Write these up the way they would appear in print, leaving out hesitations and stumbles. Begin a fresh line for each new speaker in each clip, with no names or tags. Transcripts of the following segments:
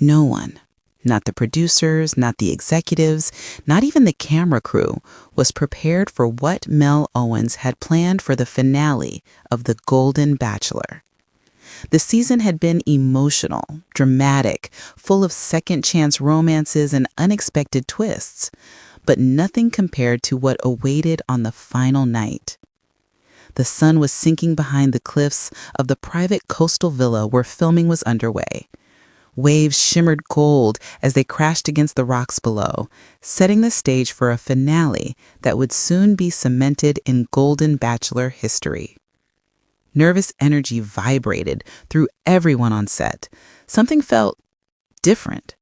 No one, not the producers, not the executives, not even the camera crew, was prepared for what Mel Owens had planned for the finale of The Golden Bachelor. The season had been emotional, dramatic, full of second-chance romances and unexpected twists, but nothing compared to what awaited on the final night. The sun was sinking behind the cliffs of the private coastal villa where filming was underway. Waves shimmered gold as they crashed against the rocks below, setting the stage for a finale that would soon be cemented in Golden Bachelor history. Nervous energy vibrated through everyone on set. Something felt different.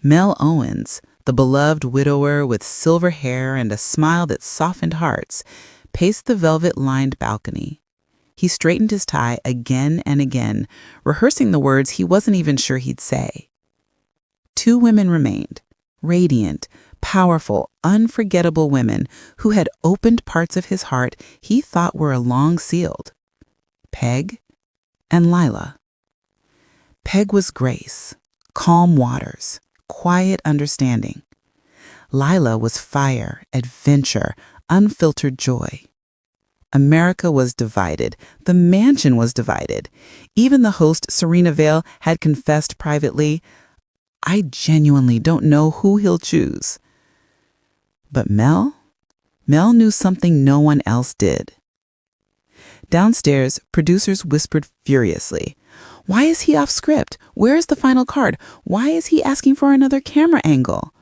Mel Owens, the beloved widower with silver hair and a smile that softened hearts, paced the velvet-lined balcony. He straightened his tie again and again, rehearsing the words he wasn't even sure he'd say. Two women remained, radiant, powerful, unforgettable women who had opened parts of his heart he thought were long sealed. Peg and Lila. Peg was grace, calm waters, quiet understanding. Lila was fire, adventure, unfiltered joy. America was divided. The mansion was divided. Even the host, Serena Vale, had confessed privately, "I genuinely don't know who he'll choose." But Mel knew something no one else did. Downstairs, producers whispered furiously, "Why is he off script? Where is the final card? Why is he asking for another camera angle?"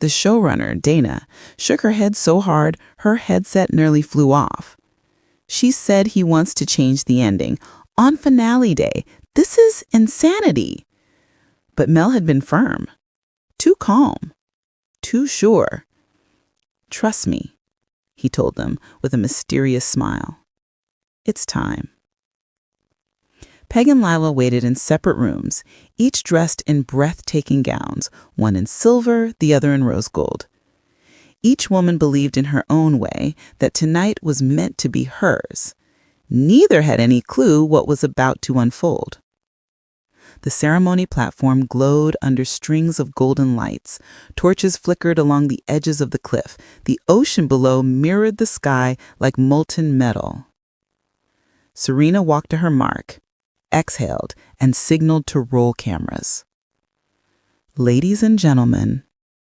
The showrunner, Dana, shook her head so hard her headset nearly flew off. She said he wants to change the ending. On finale day. This is insanity. But Mel had been firm. Too calm. Too sure. "Trust me," he told them with a mysterious smile. "It's time." Peg and Lila waited in separate rooms, each dressed in breathtaking gowns, one in silver, the other in rose gold. Each woman believed in her own way that tonight was meant to be hers. Neither had any clue what was about to unfold. The ceremony platform glowed under strings of golden lights. Torches flickered along the edges of the cliff. The ocean below mirrored the sky like molten metal. Serena walked to her mark, exhaled, and signaled to roll cameras. "Ladies and gentlemen,"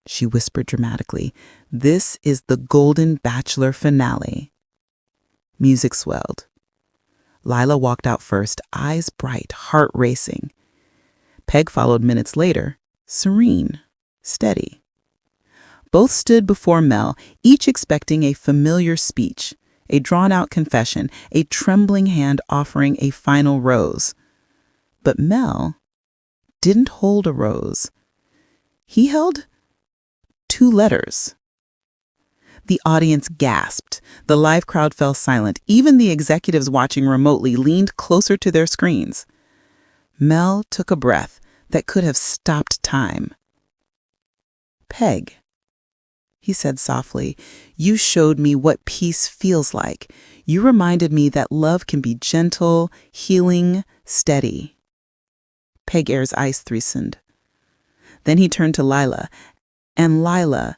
she whispered dramatically, "this is the Golden Bachelor finale." Music swelled. Lila walked out first, eyes bright, heart racing. Peg followed minutes later, serene, steady. Both stood before Mel, each expecting a familiar speech, a drawn-out confession, a trembling hand offering a final rose. But Mel didn't hold a rose. He held 2 letters. The audience gasped. The live crowd fell silent. Even the executives watching remotely leaned closer to their screens. Mel took a breath that could have stopped time. "Peg," he said softly, "you showed me what peace feels like. You reminded me that love can be gentle, healing, steady." Peg Ayer's eyes threatened. Then he turned to Lila. "And Lila,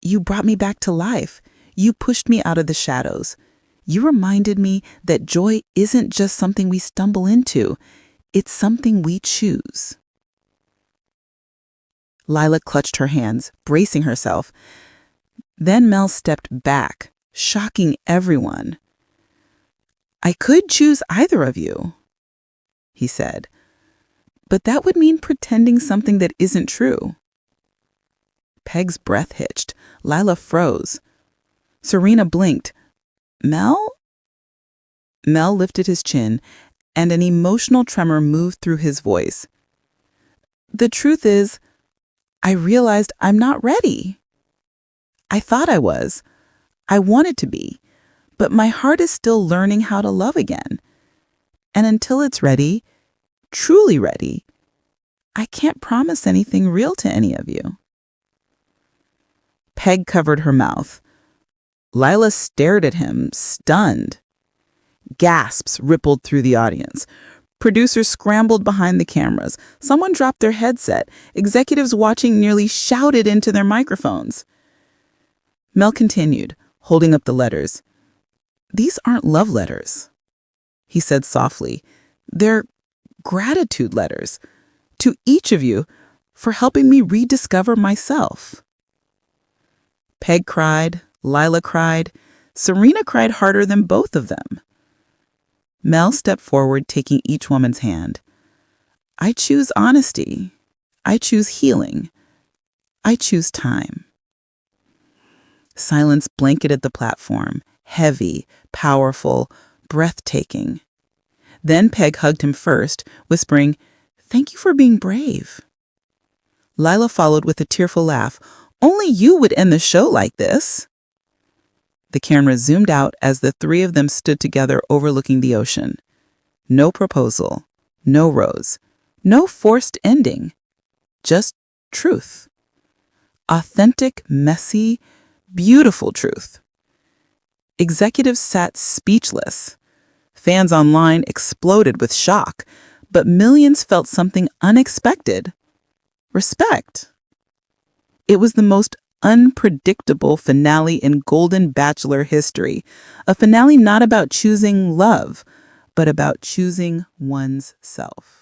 you brought me back to life. You pushed me out of the shadows. You reminded me that joy isn't just something we stumble into. It's something we choose." Lila clutched her hands, bracing herself. Then Mel stepped back, shocking everyone. "I could choose either of you," he said. "But that would mean pretending something that isn't true." Peg's breath hitched. Lila froze. Serena blinked. "Mel?" Mel lifted his chin, and an emotional tremor moved through his voice. "The truth is, I realized I'm not ready. I thought I was. I wanted to be. But my heart is still learning how to love again. And until it's ready, truly ready, I can't promise anything real to any of you." Peg covered her mouth. Lila stared at him, stunned. Gasps rippled through the audience. Producers scrambled behind the cameras. Someone dropped their headset. Executives watching nearly shouted into their microphones. Mel continued, holding up the letters. "These aren't love letters," he said softly. "They're gratitude letters to each of you for helping me rediscover myself." Peg cried, Lila cried, Serena cried harder than both of them. Mel stepped forward, taking each woman's hand. "I choose honesty. I choose healing. I choose time." Silence blanketed the platform, heavy, powerful, breathtaking. Then Peg hugged him first, whispering, "Thank you for being brave." Lila followed with a tearful laugh. "Only you would end the show like this." The camera zoomed out as the three of them stood together overlooking the ocean. No proposal, no rose, no forced ending, just truth. Authentic, messy, beautiful truth. Executives sat speechless. Fans online exploded with shock, but millions felt something unexpected. Respect. It was the most unpredictable finale in Golden Bachelor history. A finale not about choosing love, but about choosing one's self.